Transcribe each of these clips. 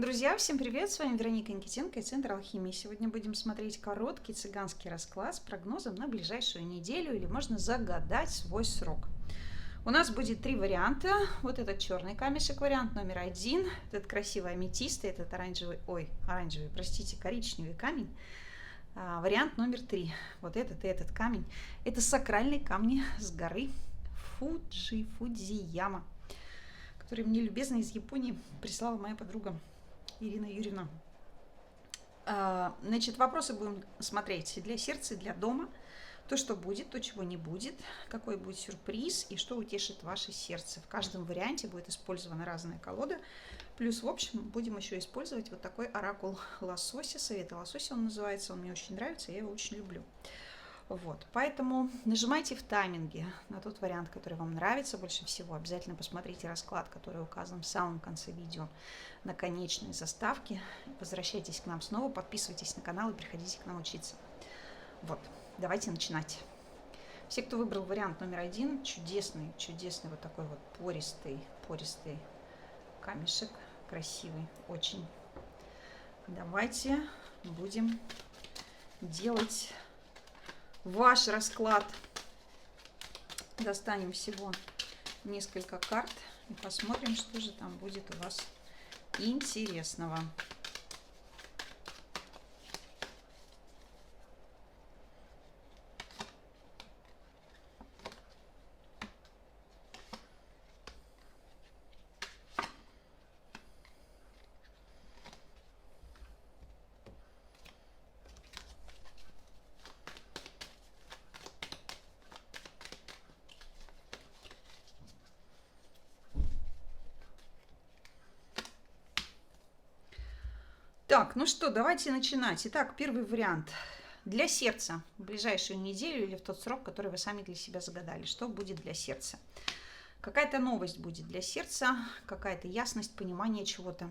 Друзья, всем привет! С вами Вероника Никитенко и Центр Алхимии. Сегодня будем смотреть короткий цыганский расклад с прогнозом на ближайшую неделю, или можно загадать свой срок. У нас будет три варианта. Вот этот черный камешек, вариант номер один. Этот красивый аметист, этот коричневый камень. Вариант номер три. Вот этот и этот камень. Это сакральные камни с горы Фудзияма, который мне любезно из Японии прислала моя подруга Ирина Юрьевна. Значит, вопросы будем смотреть для сердца и для дома. То, что будет, то, чего не будет, какой будет сюрприз и что утешит ваше сердце. В каждом варианте будет использована разная колода. Плюс, в общем, будем еще использовать вот такой оракул лосося. Советы лосося он называется. Он мне очень нравится, я его очень люблю. Вот, поэтому нажимайте в тайминге на тот вариант, который вам нравится больше всего. Обязательно посмотрите расклад, который указан в самом конце видео на конечной заставке. Возвращайтесь к нам снова, подписывайтесь на канал и приходите к нам учиться. Вот, давайте начинать. Все, кто выбрал вариант номер один, чудесный вот такой вот пористый камешек, красивый очень. Давайте будем делать ваш расклад. Достанем всего несколько карт и посмотрим, что же там будет у вас интересного. Так, ну что, давайте начинать. Итак, первый вариант. Для сердца в ближайшую неделю или в тот срок, который вы сами для себя загадали. Что будет для сердца? Какая-то новость будет для сердца, какая-то ясность, понимание чего-то.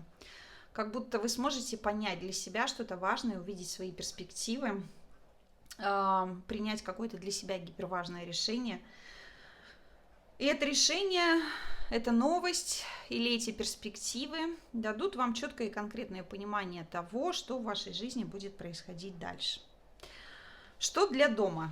Как будто вы сможете понять для себя что-то важное, увидеть свои перспективы, принять какое-то для себя гиперважное решение. И это решение, эта новость или эти перспективы дадут вам четкое и конкретное понимание того, что в вашей жизни будет происходить дальше. Что для дома?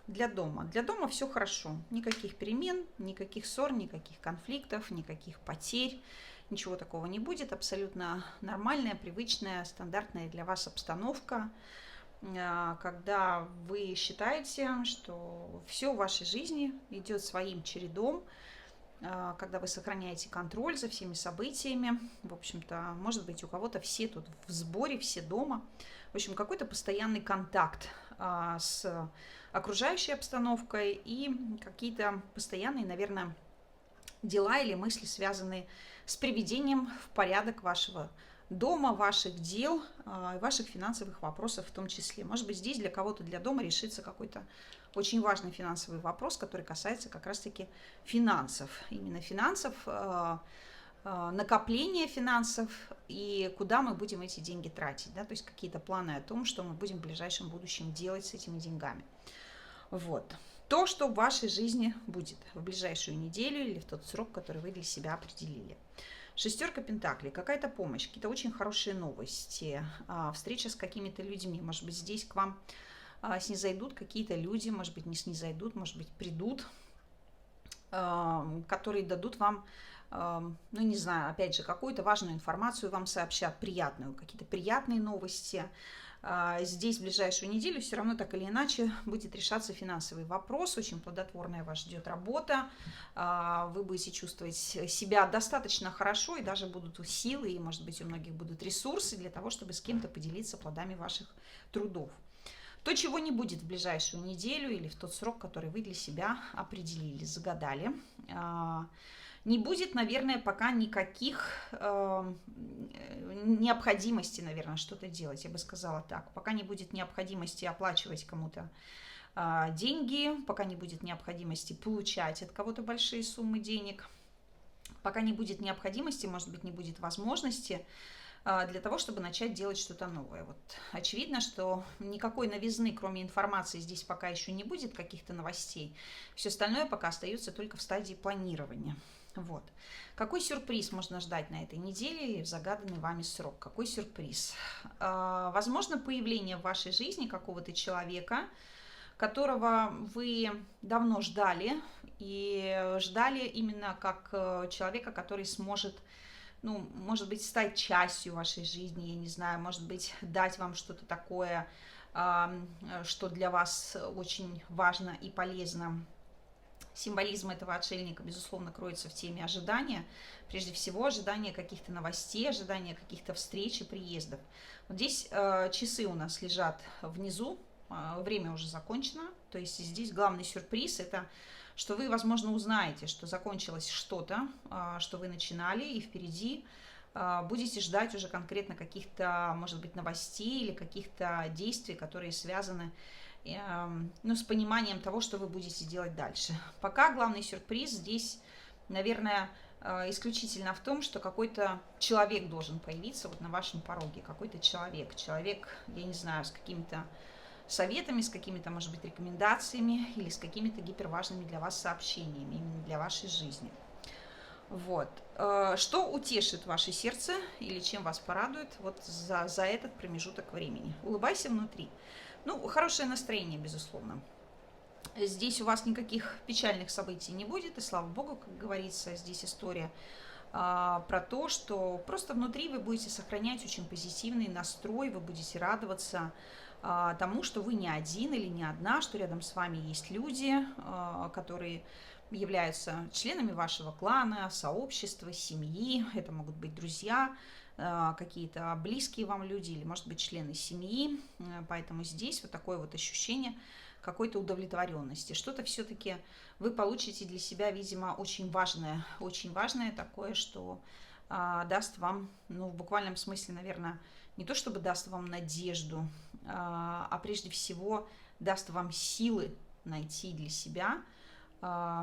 Для дома все хорошо. Никаких перемен, никаких ссор, никаких конфликтов, никаких потерь. Ничего такого не будет. Абсолютно нормальная, привычная, стандартная для вас обстановка, когда вы считаете, что все в вашей жизни идет своим чередом, когда вы сохраняете контроль за всеми событиями. В общем-то, может быть, у кого-то все тут в сборе, все дома. В общем, какой-то постоянный контакт с окружающей обстановкой и какие-то постоянные, наверное, дела или мысли, связанные с приведением в порядок вашего дома, ваших дел, ваших финансовых вопросов в том числе. Может быть, здесь для кого-то, для дома решится какой-то очень важный финансовый вопрос, который касается как раз-таки финансов. Именно финансов, накопления финансов и куда мы будем эти деньги тратить. Да? То есть какие-то планы о том, что мы будем в ближайшем будущем делать с этими деньгами. Вот. То, что в вашей жизни будет в ближайшую неделю или в тот срок, который вы для себя определили. Шестерка пентаклей, какая-то помощь, какие-то очень хорошие новости, встреча с какими-то людьми. Может быть, здесь к вам снизойдут какие-то люди, может быть, не снизойдут, может быть, придут, которые дадут вам, ну, не знаю, опять же, какую-то важную информацию вам сообщат, приятную, какие-то приятные новости. Здесь в ближайшую неделю все равно так или иначе будет решаться финансовый вопрос. Очень плодотворная вас ждет работа. Вы будете чувствовать себя достаточно хорошо, и даже будут силы, и, может быть, у многих будут ресурсы для того, чтобы с кем-то поделиться плодами ваших трудов. То, чего не будет в ближайшую неделю или в тот срок, который вы для себя определили, загадали. Не будет, наверное, пока никаких необходимости, наверное, что-то делать, я бы сказала так. Пока не будет необходимости оплачивать кому-то деньги, пока не будет необходимости получать от кого-то большие суммы денег, пока не будет необходимости, может быть, не будет возможности для того, чтобы начать делать что-то новое. Вот очевидно, что никакой новизны, кроме информации, здесь пока еще не будет, каких-то новостей. Все остальное пока остается только в стадии планирования. Вот. Какой сюрприз можно ждать на этой неделе или в загаданный вами срок? Какой сюрприз? Возможно, появление в вашей жизни какого-то человека, которого вы давно ждали, и ждали именно как человека, который сможет, ну, может быть, стать частью вашей жизни, я не знаю, может быть, дать вам что-то такое, что для вас очень важно и полезно. Символизм этого отшельника, безусловно, кроется в теме ожидания. Прежде всего, ожидание каких-то новостей, ожидание каких-то встреч и приездов. Вот здесь часы у нас лежат внизу, время уже закончено. То есть здесь главный сюрприз – это что вы, возможно, узнаете, что закончилось что-то, что вы начинали, и впереди будете ждать уже конкретно каких-то, может быть, новостей или каких-то действий, которые связаны с пониманием того, что вы будете делать дальше. Пока главный сюрприз здесь, наверное, исключительно в том, что какой-то человек должен появиться вот на вашем пороге, какой-то человек, я не знаю, с какими-то советами, с какими-то, может быть, рекомендациями или с какими-то гиперважными для вас сообщениями, именно для вашей жизни. Вот. Что утешит ваше сердце или чем вас порадует вот за этот промежуток времени? Улыбайся внутри. Ну, хорошее настроение, безусловно. Здесь у вас никаких печальных событий не будет, и слава богу, как говорится, здесь история про то, что просто внутри вы будете сохранять очень позитивный настрой, вы будете радоваться тому, что вы не один или не одна, что рядом с вами есть люди, которые являются членами вашего клана, сообщества, семьи, это могут быть друзья, какие-то близкие вам люди или, может быть, члены семьи, поэтому здесь вот такое вот ощущение какой-то удовлетворенности. Что-то все-таки вы получите для себя, видимо, очень важное такое, что даст вам, ну, в буквальном смысле, наверное, не то чтобы даст вам надежду, а прежде всего даст вам силы найти для себя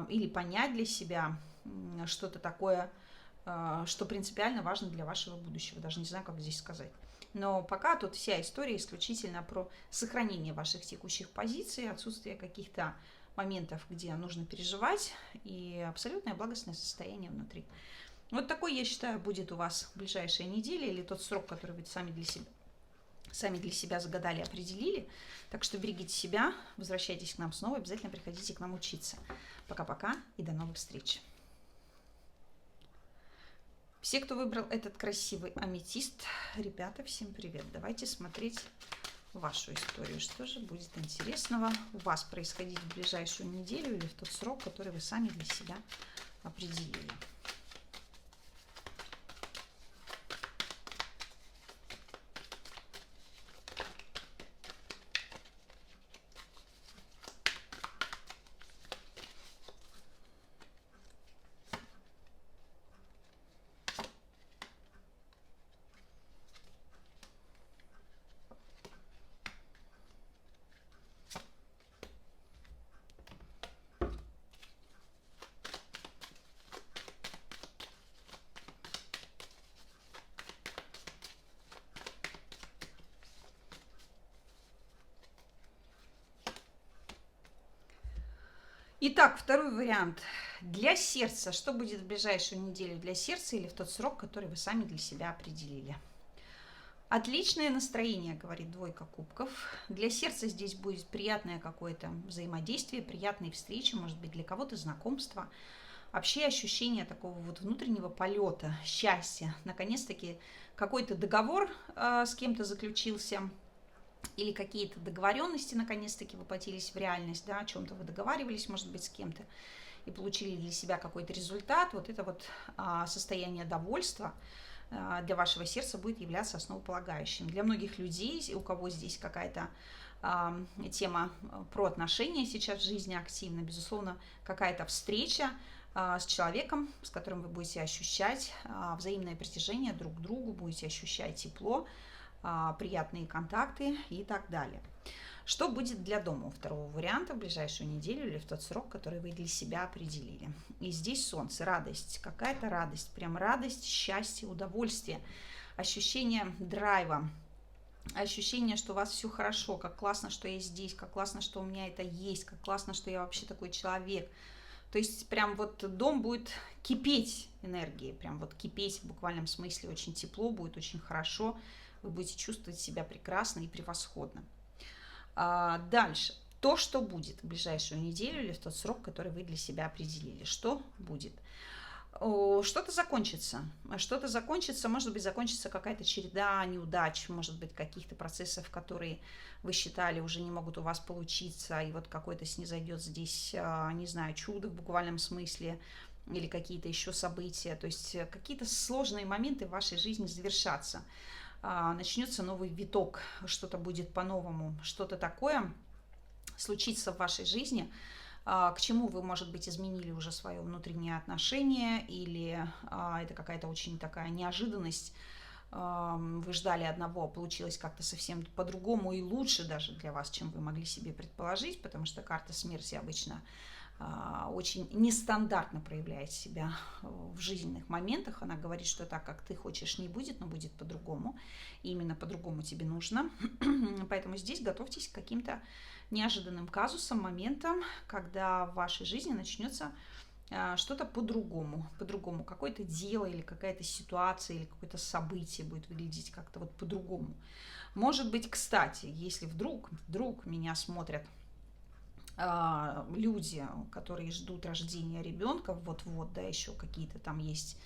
или понять для себя что-то такое, что принципиально важно для вашего будущего. Даже не знаю, как здесь сказать. Но пока тут вся история исключительно про сохранение ваших текущих позиций, отсутствие каких-то моментов, где нужно переживать, и абсолютное благостное состояние внутри. Вот такой, я считаю, будет у вас ближайшая неделя или тот срок, который вы сами для себя загадали, определили. Так что берегите себя, возвращайтесь к нам снова, обязательно приходите к нам учиться. Пока-пока и до новых встреч. Все, кто выбрал этот красивый аметист, ребята, всем привет. Давайте смотреть вашу историю. Что же будет интересного у вас происходить в ближайшую неделю или в тот срок, который вы сами для себя определили. Итак, второй вариант. Для сердца. Что будет в ближайшую неделю для сердца или в тот срок, который вы сами для себя определили? Отличное настроение, говорит двойка кубков. Для сердца здесь будет приятное какое-то взаимодействие, приятные встречи, может быть, для кого-то знакомство. Вообще ощущение такого вот внутреннего полета, счастья. Наконец-таки какой-то договор с кем-то заключился, или какие-то договоренности наконец-таки воплотились в реальность, да, о чем-то вы договаривались, может быть, с кем-то, и получили для себя какой-то результат. Вот это вот состояние довольства для вашего сердца будет являться основополагающим. Для многих людей, у кого здесь какая-то тема про отношения сейчас в жизни активна, безусловно, какая-то встреча с человеком, с которым вы будете ощущать взаимное притяжение друг к другу, будете ощущать тепло, приятные контакты и так далее. Что будет для дома у второго варианта в ближайшую неделю или в тот срок, который вы для себя определили? И здесь солнце, радость, какая-то радость, прям радость, счастье, удовольствие, ощущение драйва, ощущение, что у вас все хорошо, как классно, что я здесь, как классно, что у меня это есть, как классно, что я вообще такой человек. То есть прям вот дом будет кипеть энергией, прям вот кипеть в буквальном смысле, очень тепло, будет очень хорошо, вы будете чувствовать себя прекрасно и превосходно. Дальше. То, что будет в ближайшую неделю или в тот срок, который вы для себя определили. Что будет? Что-то закончится. Что-то закончится, может быть, закончится какая-то череда неудач, может быть, каких-то процессов, которые вы считали уже не могут у вас получиться, и вот какой-то снизойдет здесь, не знаю, чудо в буквальном смысле, или какие-то еще события. То есть какие-то сложные моменты в вашей жизни завершатся. Начнется новый виток, что-то будет по-новому, что-то такое случится в вашей жизни, к чему вы, может быть, изменили уже свое внутреннее отношение, или это какая-то очень такая неожиданность, вы ждали одного, получилось как-то совсем по-другому и лучше даже для вас, чем вы могли себе предположить, потому что карта смерти обычно очень нестандартно проявляет себя в жизненных моментах. Она говорит, что так, как ты хочешь, не будет, но будет по-другому. И именно по-другому тебе нужно. Поэтому здесь готовьтесь к каким-то неожиданным казусам, моментам, когда в вашей жизни начнется что-то по-другому. По-другому. Какое-то дело или какая-то ситуация или какое-то событие будет выглядеть как-то вот по-другому. Может быть, кстати, если вдруг меня смотрят люди, которые ждут рождения ребенка, вот-вот, да, еще какие-то там есть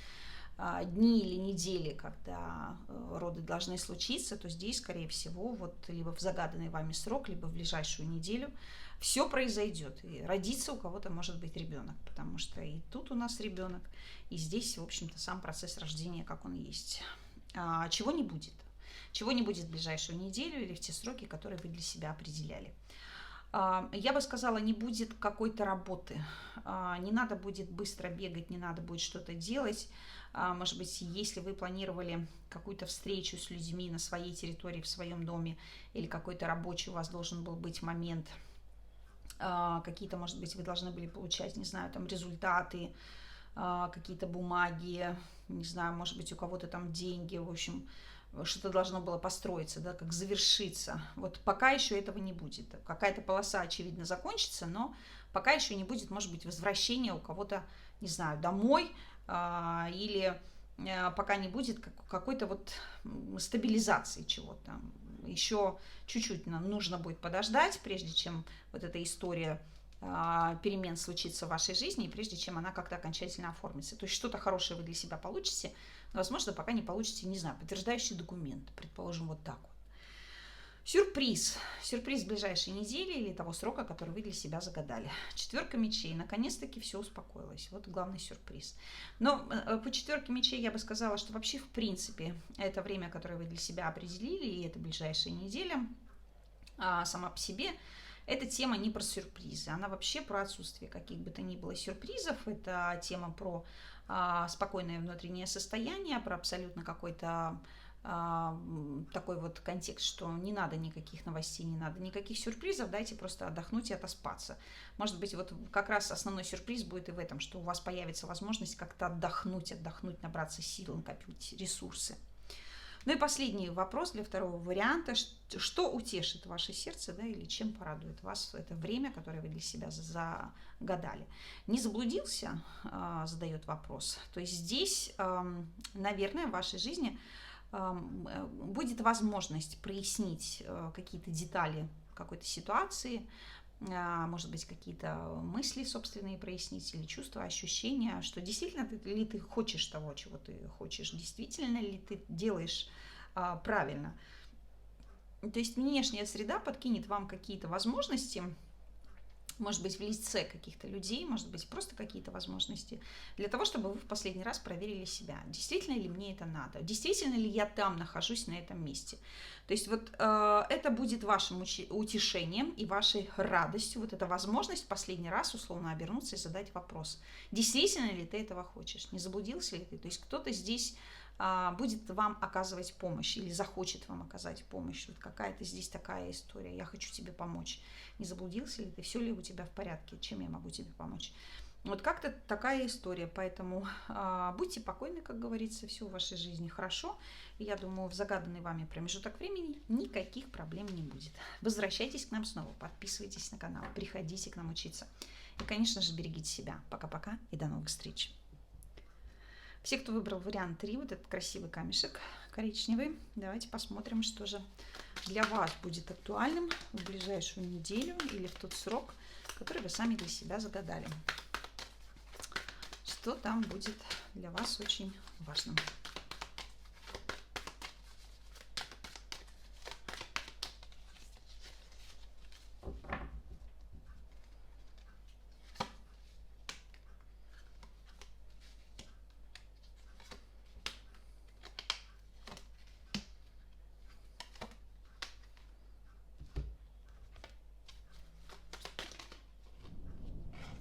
дни или недели, когда роды должны случиться, то здесь, скорее всего, вот либо в загаданный вами срок, либо в ближайшую неделю все произойдет. И родится у кого-то может быть ребенок, потому что и тут у нас ребенок, и здесь, в общем-то, сам процесс рождения, как он есть. Чего не будет. Чего не будет в ближайшую неделю или в те сроки, которые вы для себя определяли. Я бы сказала, не будет какой-то работы, не надо будет быстро бегать, не надо будет что-то делать. Может быть, если вы планировали какую-то встречу с людьми на своей территории, в своем доме, или какой-то рабочий у вас должен был быть момент, какие-то, может быть, вы должны были получать, не знаю, там результаты, какие-то бумаги, не знаю, может быть, у кого-то там деньги, в общем, что-то должно было построиться, да, как завершиться. Вот пока еще этого не будет. Какая-то полоса, очевидно, закончится, но пока еще не будет, может быть, возвращения у кого-то, не знаю, домой, или пока не будет какой-то вот стабилизации чего-то. Еще чуть-чуть нам нужно будет подождать, прежде чем вот эта история перемен случится в вашей жизни, и прежде чем она как-то окончательно оформится. То есть что-то хорошее вы для себя получите, но, возможно, пока не получите, не знаю, подтверждающий документ, предположим, вот так вот. Сюрприз. Сюрприз ближайшей недели или того срока, который вы для себя загадали. Четверка мечей. Наконец-таки все успокоилось. Вот главный сюрприз. Но по четверке мечей я бы сказала, что вообще, в принципе, это время, которое вы для себя определили, и это ближайшая неделя, сама по себе, эта тема не про сюрпризы, она вообще про отсутствие каких бы то ни было сюрпризов. Это тема про спокойное внутреннее состояние, про абсолютно какой-то такой вот контекст, что не надо никаких новостей, не надо никаких сюрпризов, дайте просто отдохнуть и отоспаться. Может быть, вот как раз основной сюрприз будет и в этом, что у вас появится возможность как-то отдохнуть, набраться сил, накопить ресурсы. Ну и последний вопрос для второго варианта. Что утешит ваше сердце, да, или чем порадует вас это время, которое вы для себя загадали? Не заблудился, задает вопрос. То есть здесь, наверное, в вашей жизни будет возможность прояснить какие-то детали какой-то ситуации, может быть, какие-то мысли собственные прояснить или чувства, ощущения, что действительно ли ты хочешь того, чего ты хочешь, действительно ли ты делаешь правильно. То есть внешняя среда подкинет вам какие-то возможности, может быть, в лице каких-то людей, может быть, просто какие-то возможности, для того, чтобы вы в последний раз проверили себя. Действительно ли мне это надо? Действительно ли я там нахожусь, на этом месте? То есть вот это будет вашим утешением и вашей радостью, вот эта возможность в последний раз условно обернуться и задать вопрос. Действительно ли ты этого хочешь? Не заблудился ли ты? То есть кто-то здесь будет вам оказывать помощь или захочет вам оказать помощь. Вот какая-то здесь такая история. Я хочу тебе помочь. Не заблудился ли ты? Все ли у тебя в порядке? Чем я могу тебе помочь? Вот как-то такая история. Поэтому будьте покойны, как говорится, все в вашей жизни хорошо. И я думаю, в загаданный вами промежуток времени никаких проблем не будет. Возвращайтесь к нам снова, подписывайтесь на канал, приходите к нам учиться. И, конечно же, берегите себя. Пока-пока и до новых встреч. Все, кто выбрал вариант 3, вот этот красивый камешек коричневый, давайте посмотрим, что же для вас будет актуальным в ближайшую неделю или в тот срок, который вы сами для себя загадали. Что там будет для вас очень важным.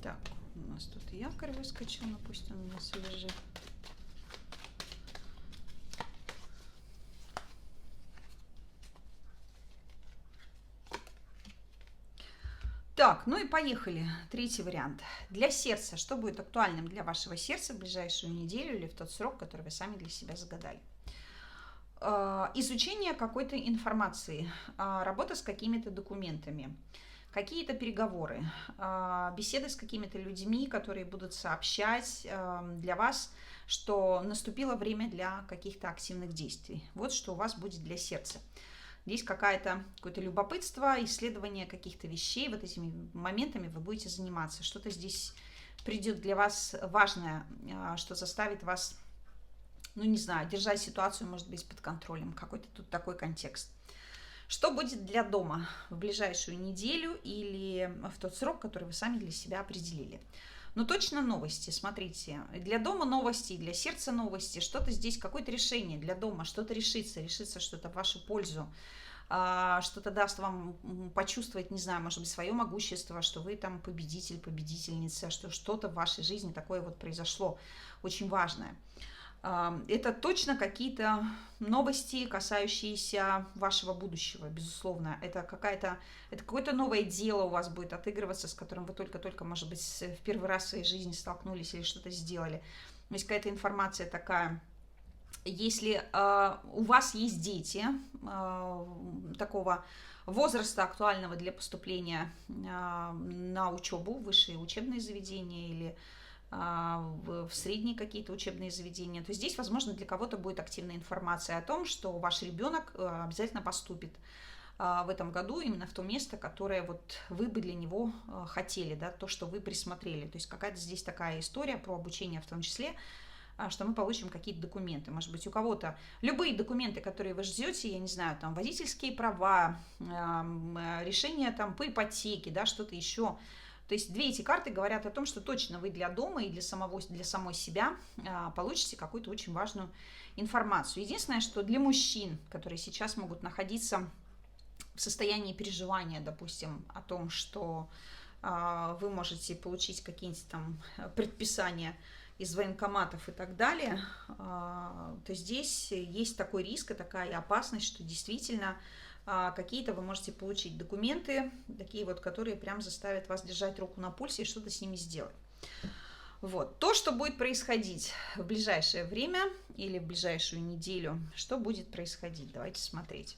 Так, у нас тут якорь выскочил, но пусть он у нас и лежит. Так, ну и поехали. Третий вариант. Для сердца. Что будет актуальным для вашего сердца в ближайшую неделю или в тот срок, который вы сами для себя загадали? Изучение какой-то информации, работа с какими-то документами, какие-то переговоры, беседы с какими-то людьми, которые будут сообщать для вас, что наступило время для каких-то активных действий. Вот что у вас будет для сердца. Здесь какое-то любопытство, исследование каких-то вещей, вот этими моментами вы будете заниматься. Что-то здесь придет для вас важное, что заставит вас, ну не знаю, держать ситуацию, может быть, под контролем. Какой-то тут такой контекст. Что будет для дома в ближайшую неделю или в тот срок, который вы сами для себя определили? Но точно новости, смотрите, для дома новости, для сердца новости, что-то здесь, какое-то решение для дома, что-то решится что-то в вашу пользу, что-то даст вам почувствовать, не знаю, может быть, свое могущество, что вы там победитель, победительница, что что-то в вашей жизни такое вот произошло, очень важное. Это точно какие-то новости, касающиеся вашего будущего, безусловно. Это какое-то новое дело у вас будет отыгрываться, с которым вы только-только, может быть, в первый раз в своей жизни столкнулись или что-то сделали. То есть какая-то информация такая. Если у вас есть дети такого возраста, актуального для поступления на учебу, в высшие учебные заведения или в средние какие-то учебные заведения, то здесь, возможно, для кого-то будет активная информация о том, что ваш ребенок обязательно поступит в этом году именно в то место, которое вот вы бы для него хотели, да, то, что вы присмотрели. То есть какая-то здесь такая история про обучение в том числе, что мы получим какие-то документы. Может быть, у кого-то любые документы, которые вы ждете, я не знаю, там водительские права, решения там по ипотеке, да, что-то еще. То есть две эти карты говорят о том, что точно вы для дома и для самой себя получите какую-то очень важную информацию. Единственное, что для мужчин, которые сейчас могут находиться в состоянии переживания, допустим, о том, что вы можете получить какие-нибудь там предписания из военкоматов и так далее, то здесь есть такой риск и такая опасность, что действительно какие-то вы можете получить документы, такие вот, которые прям заставят вас держать руку на пульсе и что-то с ними сделать. Вот. То, что будет происходить в ближайшее время или в ближайшую неделю, что будет происходить? Давайте смотреть.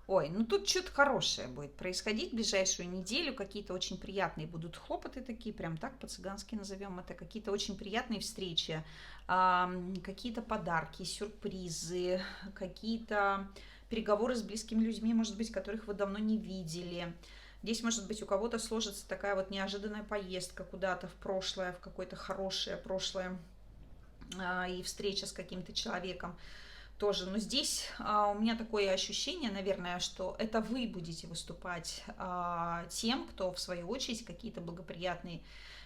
Ой, ну тут что-то хорошее будет происходить в ближайшую неделю, какие-то очень приятные будут хлопоты такие, прям так по-цыгански назовем это, какие-то очень приятные встречи, какие-то подарки, сюрпризы, какие-то переговоры с близкими людьми, может быть, которых вы давно не видели. Здесь, может быть, у кого-то сложится такая вот неожиданная поездка куда-то в прошлое, в какое-то хорошее прошлое и встреча с каким-то человеком тоже. Но здесь у меня такое ощущение, наверное, что это вы будете выступать тем, кто, в свою очередь, какие-то благоприятные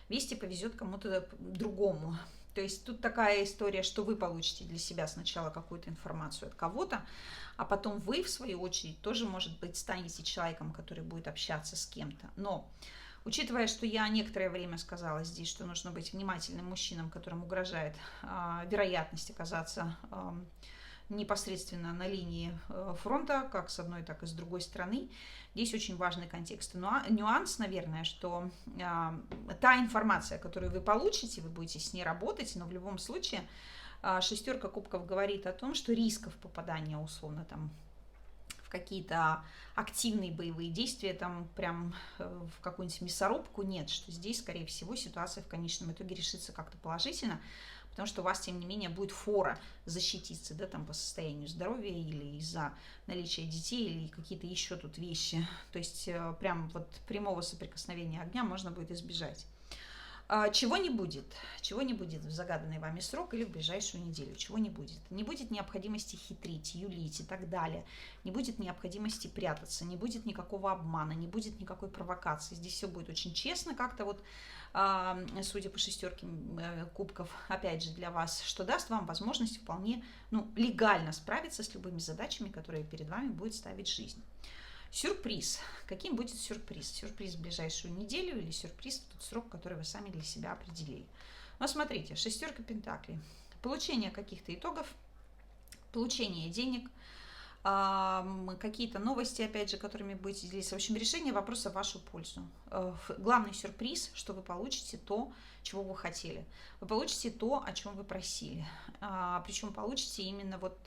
вести повезет кому-то другому. То есть тут такая история, что вы получите для себя сначала какую-то информацию от кого-то, а потом вы, в свою очередь, тоже, может быть, станете человеком, который будет общаться с кем-то. Но, учитывая, что я некоторое время сказала здесь, что нужно быть внимательным мужчинам, которым угрожает вероятность оказаться непосредственно на линии фронта, как с одной, так и с другой стороны. Здесь очень важный контекст и нюанс, наверное, что та информация, которую вы получите, вы будете с ней работать, но в любом случае шестерка кубков говорит о том, что рисков попадания условно там в какие-то активные боевые действия, там прям в какую-нибудь мясорубку, нет, что здесь, скорее всего, ситуация в конечном итоге решится как-то положительно, потому что у вас, тем не менее, будет фора защититься, да, там по состоянию здоровья или из-за наличия детей или какие-то еще тут вещи. То есть прям вот прямого соприкосновения огня можно будет избежать. Чего не будет в загаданный вами срок или в ближайшую неделю, чего не будет. Не будет необходимости хитрить, юлить и так далее, не будет необходимости прятаться, не будет никакого обмана, не будет никакой провокации. Здесь все будет очень честно, как-то вот, судя по шестерке кубков, опять же для вас, что даст вам возможность вполне легально справиться с любыми задачами, которые перед вами будет ставить жизнь. Сюрприз. Каким будет сюрприз? Сюрприз в ближайшую неделю или сюрприз в тот срок, который вы сами для себя определили. Но смотрите, шестерка пентаклей. Получение каких-то итогов, получение денег, какие-то новости, опять же, которыми будете делиться. В общем, решение вопроса в вашу пользу. Главный сюрприз, что вы получите то, чего вы хотели. Вы получите то, о чем вы просили. Причем получите именно вот,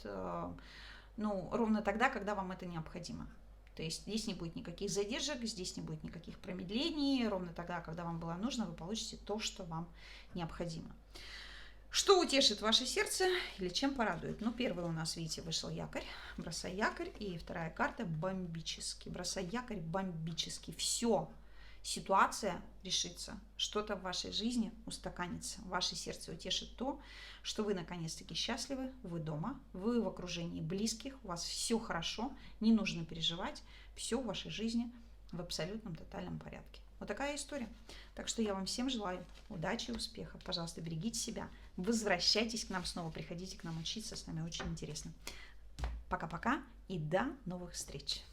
ровно тогда, когда вам это необходимо. То есть здесь не будет никаких задержек, здесь не будет никаких промедлений. Ровно тогда, когда вам было нужно, вы получите то, что вам необходимо. Что утешит ваше сердце или чем порадует? Первый у нас, видите, вышел якорь. Бросай якорь. И вторая карта бомбически. Бросай якорь бомбически. Все. Ситуация решится. Что-то в вашей жизни устаканится. Ваше сердце утешит то, что вы наконец-таки счастливы, вы дома, вы в окружении близких, у вас все хорошо, не нужно переживать, все в вашей жизни в абсолютном тотальном порядке. Вот такая история. Так что я вам всем желаю удачи и успеха. Пожалуйста, берегите себя, возвращайтесь к нам снова, приходите к нам учиться, с нами очень интересно. Пока-пока и до новых встреч.